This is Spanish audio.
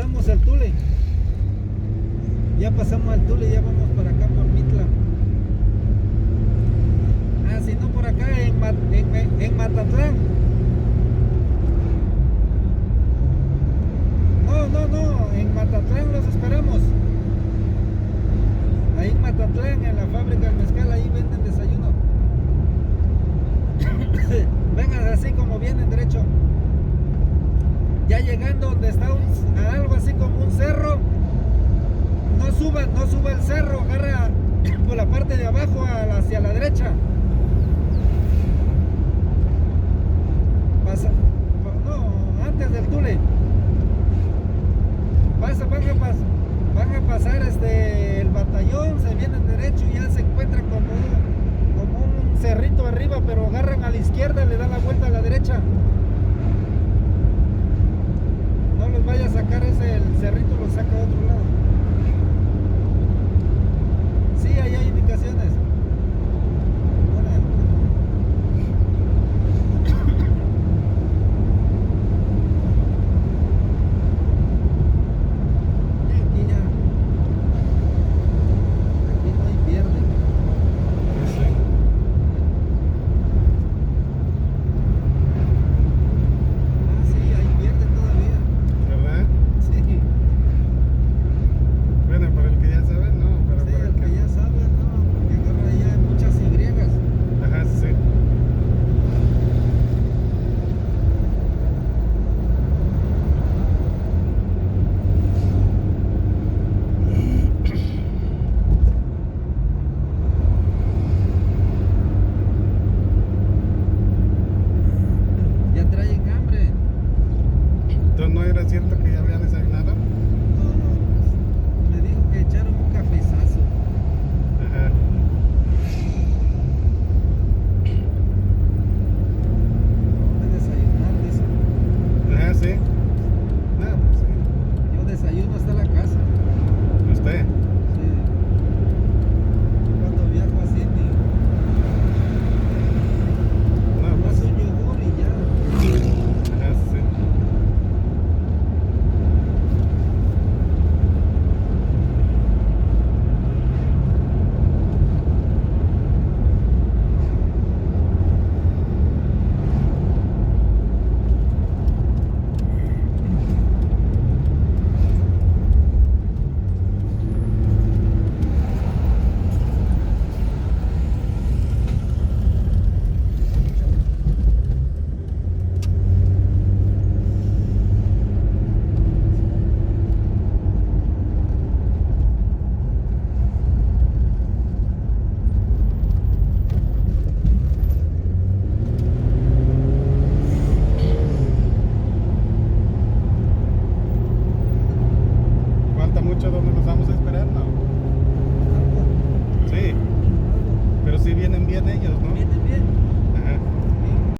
pasamos el Tule. Ya pasamos el Tule, ya vamos por acá por Mitla. Ah, si no por acá en Matatlán. No, en Matatlán los esperamos. Ahí en Matatlán, en la fábrica del mezcal, ahí venden desayuno. Vengan así como vienen derecho. Ya llegando donde está algo así como un cerro, no suba el cerro, agarra por la parte de abajo hacia la derecha. Pasa, no, antes del Tule. Van a pasar el batallón, se vienen derecho y ya se encuentran como un cerrito arriba, pero agarran a la izquierda, le dan la vuelta a la derecha. No los vaya a sacar el cerrito, lo saca a otro lado. Sí, ahí hay indicaciones.